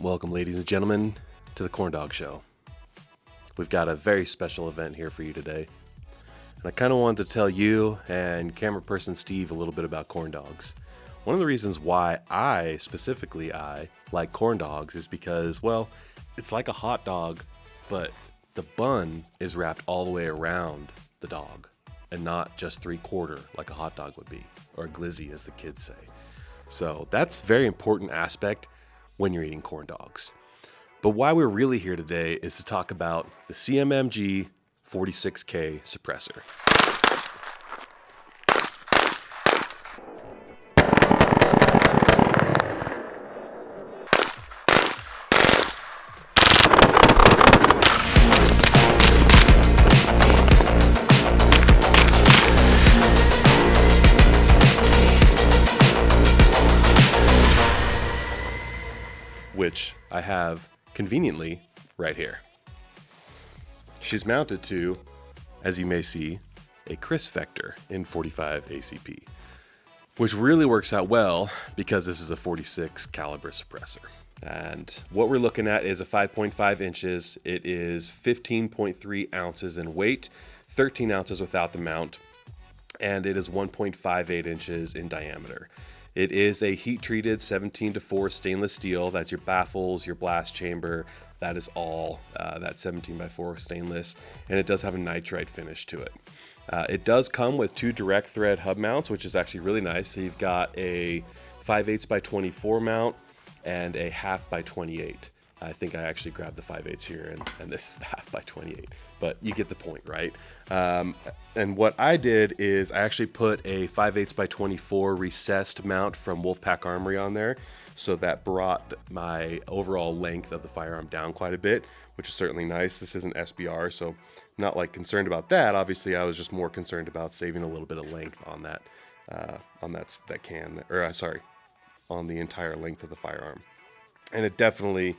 Welcome, ladies and gentlemen, to the Corn Dog Show. We've got a very special event here for you today. And I kind of wanted to tell you and camera person Steve a little bit about corn dogs. One of the reasons why I like corn dogs is because, well, it's like a hot dog, but the bun is wrapped all the way around the dog and not just 3/4 like a hot dog would be, or a glizzy as the kids say. So that's a very important aspect when you're eating corn dogs. But why we're really here today is to talk about the CMMG 46K suppressor. Which I have conveniently right here. She's mounted to, as you may see, a Crisp Vector in 45 ACP, which really works out well because this is a 46 caliber suppressor. And what we're looking at is a 5.5 inches. It is 15.3 ounces in weight, 13 ounces without the mount, and it is 1.58 inches in diameter. It is a heat-treated 17-4 stainless steel. That's your baffles, your blast chamber. That is all that 17x4 stainless, and it does have a nitride finish to it. It does come with 2 direct thread hub mounts, which is actually really nice. So you've got a 5/8x24 mount and a 1/2x28. I think I actually grabbed the 5/8 here, and this is the 1/2x28, but you get the point, right? And what I did is I actually put a 5/8x24 recessed mount from Wolfpack Armory on there, so that brought my overall length of the firearm down quite a bit, which is certainly nice. This isn't SBR, so I'm not like concerned about that. Obviously, I was just more concerned about saving a little bit of length on that, on the entire length of the firearm. And it definitely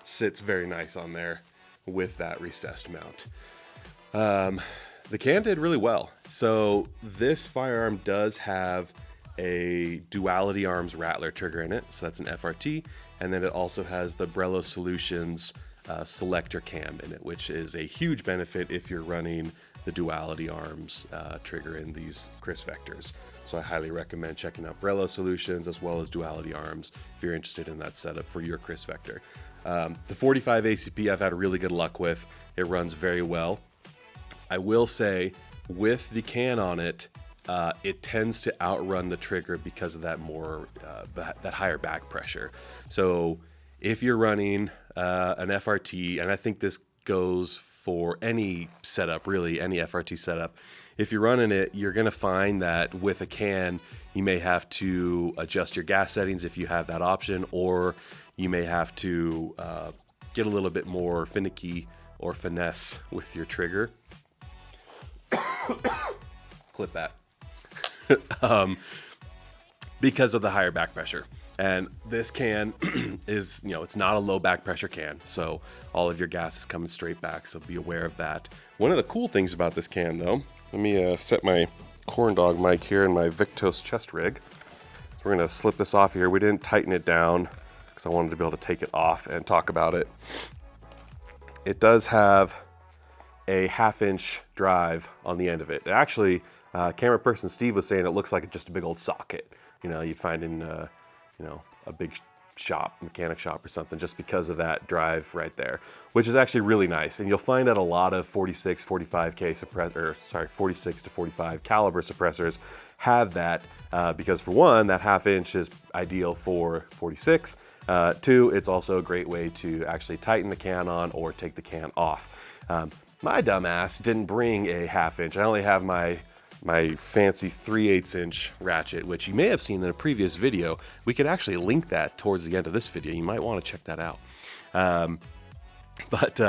sits very nice on there with that recessed mount. The can did really well. So this firearm does have a Duality Arms Rattler trigger in it. So that's an FRT. And then it also has the Brello Solutions selector cam in it, which is a huge benefit if you're running the Duality Arms trigger in these Crisp Vectors. So I highly recommend checking out Brello Solutions as well as Duality Arms if you're interested in that setup for your Crisp Vector. The 45 ACP I've had really good luck with. It runs very well. I will say with the can on it, it tends to outrun the trigger because of that that higher back pressure. So if you're running an FRT, and I think this goes for any setup, really any FRT setup, if you're running it, you're going to find that with a can, you may have to adjust your gas settings if you have that option, or you may have to get a little bit more finicky or finesse with your trigger. Clip that. Because of the higher back pressure. And this can is, it's not a low back pressure can, so all of your gas is coming straight back, so be aware of that. One of the cool things about this can, though, let me set my corn dog mic here in my Victos chest rig. So we're going to slip this off here. We didn't tighten it down because I wanted to be able to take it off and talk about it. It does have a 1/2 inch drive on the end of it. Actually, camera person Steve was saying it looks like just a big old socket. You'd find in a big shop, mechanic shop or something, just because of that drive right there, which is actually really nice. And you'll find that a lot of 46, 45K 46 to 45 caliber suppressors have that because for one, that 1/2 inch is ideal for 46. 2, it's also a great way to actually tighten the can on or take the can off. My dumbass didn't bring a 1/2 inch. I only have my fancy 3/8 inch ratchet, which you may have seen in a previous video. We could actually link that towards the end of this video. You might want to check that out.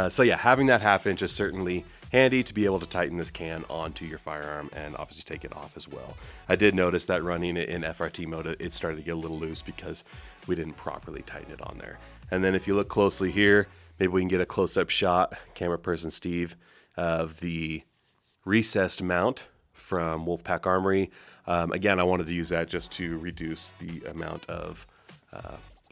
So yeah, having that 1/2 inch is certainly handy to be able to tighten this can onto your firearm and obviously take it off as well. I did notice that running it in FRT mode, it started to get a little loose because we didn't properly tighten it on there. And then if you look closely here, maybe we can get a close-up shot, camera person Steve, of the recessed mount from Wolfpack Armory. Again, I wanted to use that just to reduce the amount of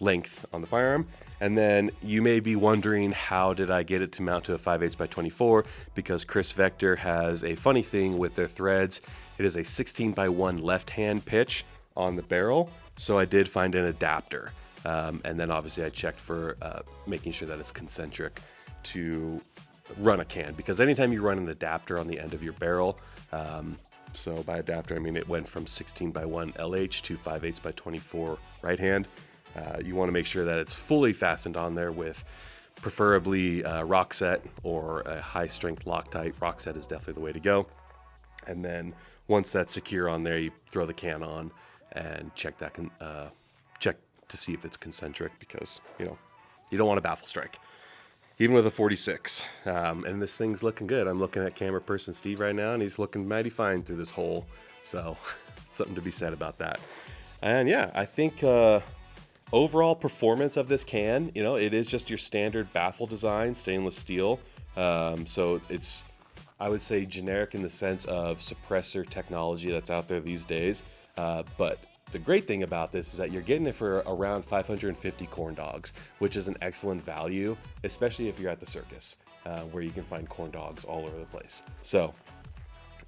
length on the firearm. And then you may be wondering, how did I get it to mount to a 5/8 by 24? Because Chris Vector has a funny thing with their threads. It is a 16:1 left-hand pitch on the barrel, so I did find an adapter. And then obviously I checked for making sure that it's concentric to run a can, because anytime you run an adapter on the end of your barrel, so by adapter I mean it went from 16:1 LH to 5/8 by 24 right hand. You want to make sure that it's fully fastened on there with preferably rock set or a high strength Loctite. Rock set is definitely the way to go. And then once that's secure on there, you throw the can on and check that check to see if it's concentric, because you don't want a baffle strike, even with a 46. And this thing's looking good. I'm looking at camera person Steve right now, and he's looking mighty fine through this hole. So something to be said about that. And yeah, I think overall performance of this can, it is just your standard baffle design, stainless steel. So it's, I would say, generic in the sense of suppressor technology that's out there these days. But the great thing about this is that you're getting it for around 550 corn dogs, which is an excellent value, especially if you're at the circus, where you can find corn dogs all over the place. So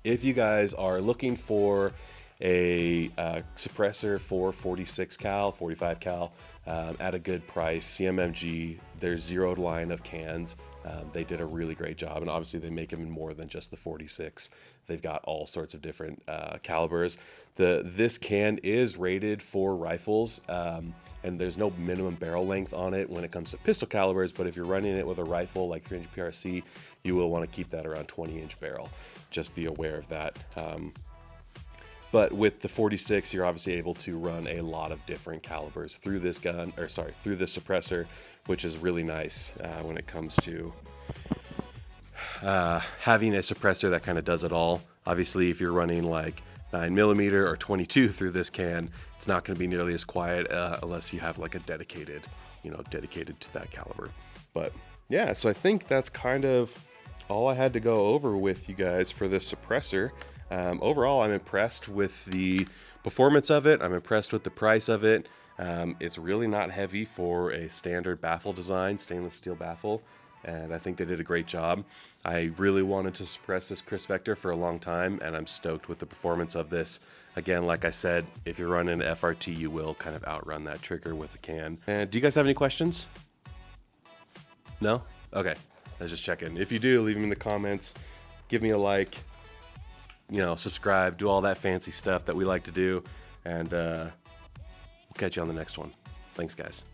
if you guys are looking for a suppressor for 46 cal, 45 cal at a good price, CMMG, their ZEROED line of cans, they did a really great job, and obviously they make them in more than just the 46. They've got all sorts of different calibers. This can is rated for rifles, and there's no minimum barrel length on it when it comes to pistol calibers, but if you're running it with a rifle like 300 PRC, you will want to keep that around 20-inch barrel. Just be aware of that. But with the 46, you're obviously able to run a lot of different calibers through this through this suppressor, which is really nice when it comes to having a suppressor that kind of does it all. Obviously, if you're running like 9mm or 22 through this can, it's not going to be nearly as quiet unless you have like a dedicated to that caliber. But yeah, so I think that's kind of all I had to go over with you guys for this suppressor. Overall, I'm impressed with the performance of it. I'm impressed with the price of it. It's really not heavy for a standard baffle design, stainless steel baffle, and I think they did a great job. I really wanted to suppress this Chris Vector for a long time, and I'm stoked with the performance of this. Again, like I said, if you're running an FRT, you will kind of outrun that trigger with a can. And do you guys have any questions? No? Okay, I was just checking. If you do, leave them in the comments. Give me a like. Subscribe, do all that fancy stuff that we like to do, and we'll catch you on the next one. Thanks, guys.